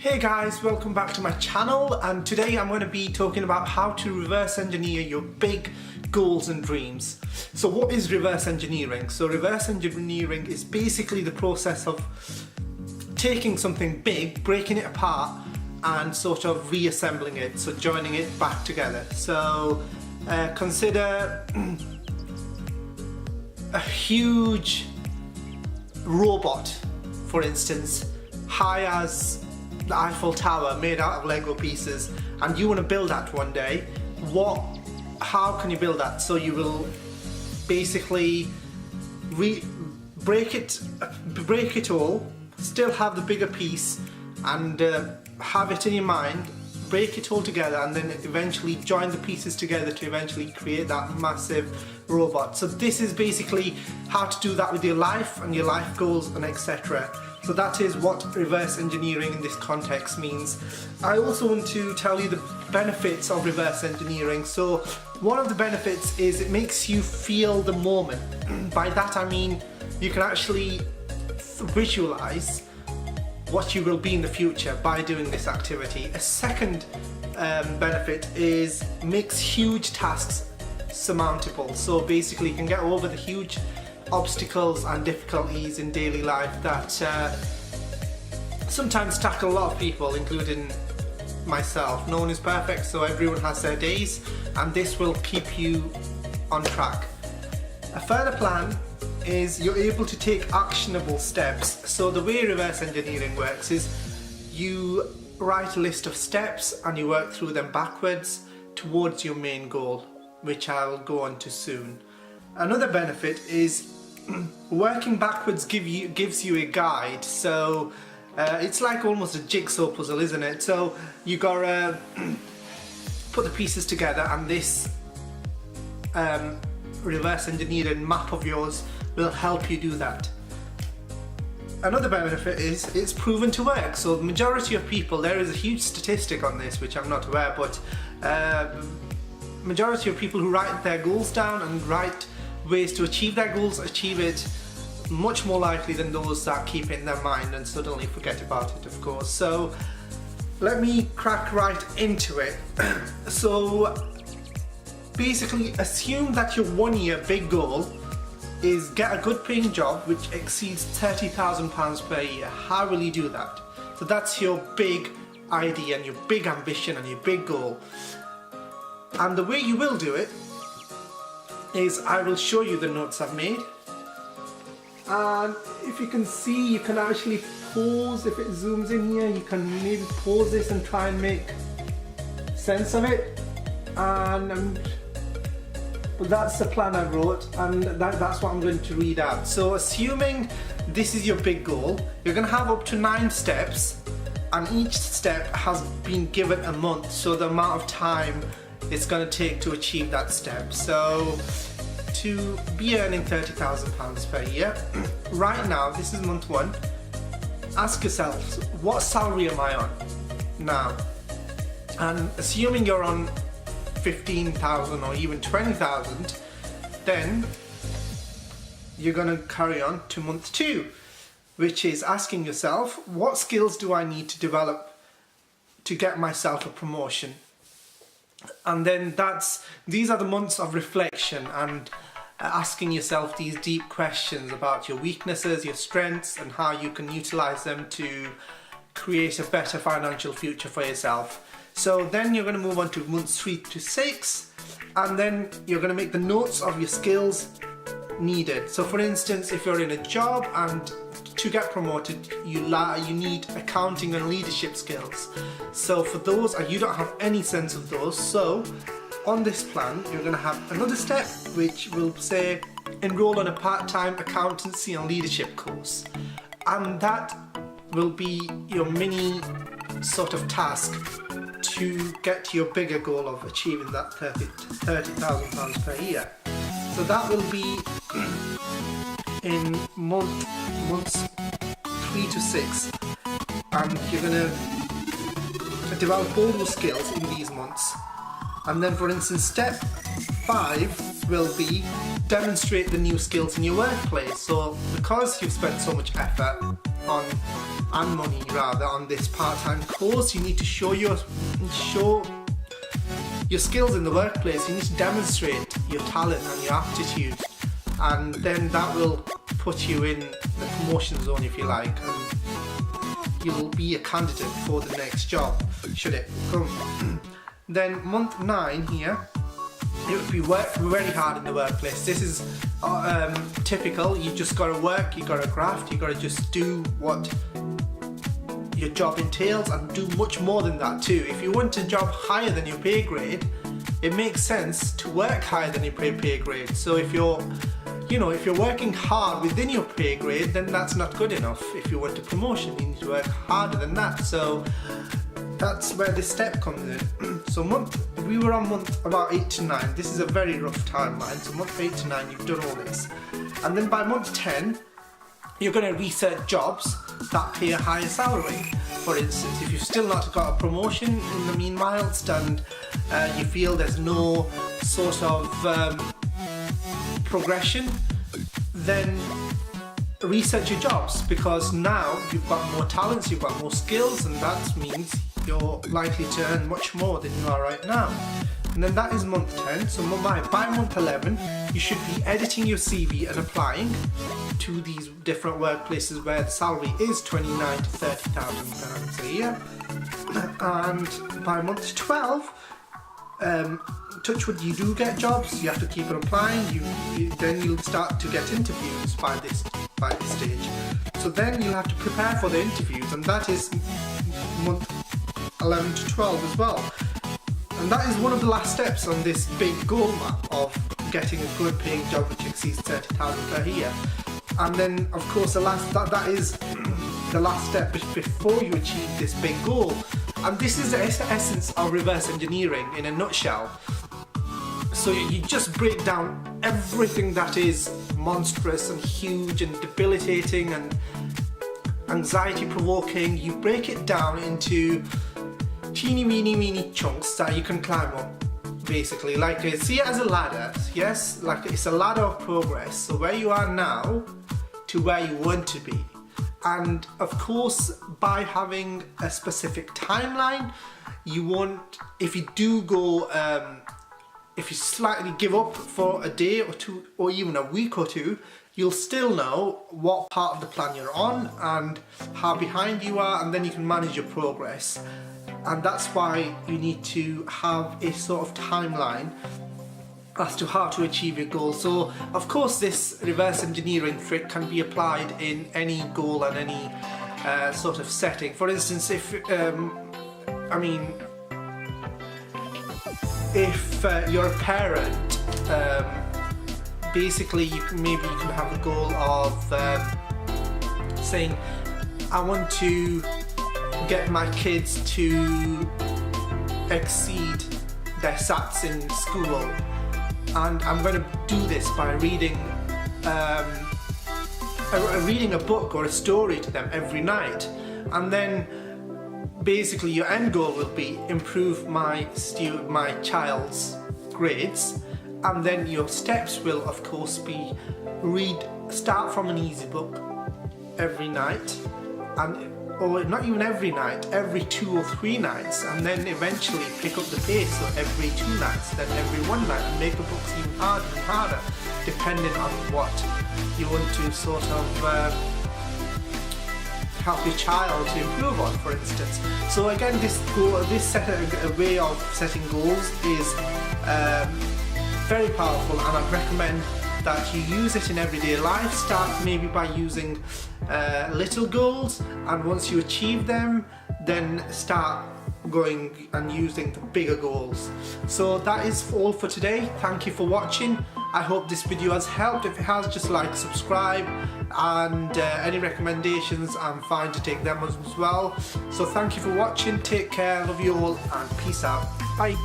Hey guys, welcome back to my channel, and today I'm going to be talking about how to reverse engineer your big goals and dreams. So what is reverse engineering? So reverse engineering is basically the process of taking something big, breaking it apart and sort of reassembling it, so joining it back together. So consider a huge robot, for instance, high as the Eiffel Tower, made out of Lego pieces, and you want to build that one day. How can you build that? So you will basically break it all, still have the bigger piece, and have it in your mind, break it all together, and then eventually join the pieces together to eventually create that massive robot. So this is basically how to do that with your life and your life goals and etc. So that is what reverse engineering in this context means. I also want to tell you the benefits of reverse engineering. So one of the benefits is it makes you feel the moment. By that I mean you can actually visualize what you will be in the future by doing this activity. A second benefit is makes huge tasks surmountable. So basically you can get over the huge obstacles and difficulties in daily life that sometimes tackle a lot of people, including myself. No one is perfect, so everyone has their days, and this will keep you on track. A further plan is you're able to take actionable steps. So the way reverse engineering works is you write a list of steps and you work through them backwards towards your main goal, which I'll go on to soon. Another benefit is working backwards gives you a guide. So it's like almost a jigsaw puzzle, isn't it? So you gotta put the pieces together, and this reverse engineering map of yours will help you do that. Another benefit is it's proven to work. So the majority of people, there is a huge statistic on this which I'm not aware, but majority of people who write their goals down and write ways to achieve their goals achieve it much more likely than those that keep it in their mind and suddenly forget about it, of course. So let me crack right into it. So basically assume that your 1 year big goal is get a good paying job which exceeds £30,000 per year. How will you do that? So that's your big idea and your big ambition and your big goal. And the way you will do it is I will show you the notes I've made, and if you can see, you can actually pause. If it zooms in here, you can maybe pause this and try and make sense of it. And but that's the plan I wrote, and that's what I'm going to read out. So assuming this is your big goal, you're going to have up to 9 steps, and each step has been given a month, so the amount of time it's going to take to achieve that step. So to be earning £30,000 per year, right now, this is month 1, ask yourself, what salary am I on now? And assuming you're on 15,000 or even 20,000, then you're going to carry on to month 2, which is asking yourself, what skills do I need to develop to get myself a promotion? And then these are the months of reflection and asking yourself these deep questions about your weaknesses, your strengths, and how you can utilize them to create a better financial future for yourself. So then you're going to move on to months 3 to 6, and then you're going to make the notes of your skills needed. So for instance, if you're in a job and to get promoted you need accounting and leadership skills. So for those, you don't have any sense of those, so on this plan you're going to have another step which will say enroll on a part-time accountancy and leadership course, and that will be your mini sort of task to get to your bigger goal of achieving that £30,000 per year. So that will be in months 3 to 6, and you're going to develop all those skills in these months. And then for instance step 5 will be demonstrate the new skills in your workplace. So because you've spent so much effort on and money rather on this part-time course. You need to show your skills in the workplace. You need to demonstrate your talent and your aptitude, and then that will put you in the promotion zone, if you like, and you'll be a candidate for the next job should it come. Then month 9 here, it would be work very hard in the workplace. This is typical. You just got to work, you got to graft, you got to just do what your job entails and do much more than that too. If you want a job higher than your pay grade, it makes sense to work higher than your pay grade. So if you're working hard within your pay grade, then that's not good enough. If you want a promotion, you need to work harder than that. So that's where this step comes in. So we were on month about 8 to 9. This is a very rough timeline. So month 8 to 9, you've done all this. And then by month 10, you're going to research jobs that pay a higher salary. For instance, if you've still not got a promotion in the meanwhile, and you feel there's no sort of progression, then research your jobs, because now you've got more talents, you've got more skills, and that means you're likely to earn much more than you are right now. And then that is month 10. So by month 11, you should be editing your CV and applying to these different workplaces where the salary is 29 to 30,000 pounds a year. And by month 12, touch wood, you do get jobs. You have to keep on applying. Then you'll start to get interviews by this stage. So then you'll have to prepare for the interviews, and that is month 11 to 12 as well. And that is one of the last steps on this big goal map of getting a good paying job which exceeds 30,000 per year. And then of course that is the last step before you achieve this big goal. And this is the essence of reverse engineering in a nutshell. So you just break down everything that is monstrous and huge and debilitating and anxiety provoking. You break it down into teeny weeny chunks that you can climb up, basically. Like, see it as a ladder, yes? Like, it's a ladder of progress. So where you are now to where you want to be. And of course, by having a specific timeline, you won't, if you do go, if you slightly give up for a day or two, or even a week or two, you'll still know what part of the plan you're on and how behind you are, and then you can manage your progress. And that's why you need to have a sort of timeline as to how to achieve your goal. So of course this reverse engineering trick can be applied in any goal and any sort of setting. For instance, if you're a parent, basically maybe you can have a goal of saying, I want to get my kids to exceed their SATs in school, and I'm going to do this by reading a book or a story to them every night. And then basically your end goal will be improve my child's grades, and then your steps will of course be start from an easy book every night, or not even every night, every 2 or 3 nights, and then eventually pick up the pace, so every 2 nights, then every 1 night, and make the books even harder and harder, depending on what you want to sort of help your child to improve on, for instance. So again, this way of setting goals is very powerful, and I'd recommend that you use it in everyday life. Start maybe by using little goals, and once you achieve them, then start going and using the bigger goals. So that is all for today. Thank you for watching. I hope this video has helped. If it has, just like, subscribe, and any recommendations, I'm fine to take them as well. So thank you for watching. Take care, love you all, and peace out. Bye.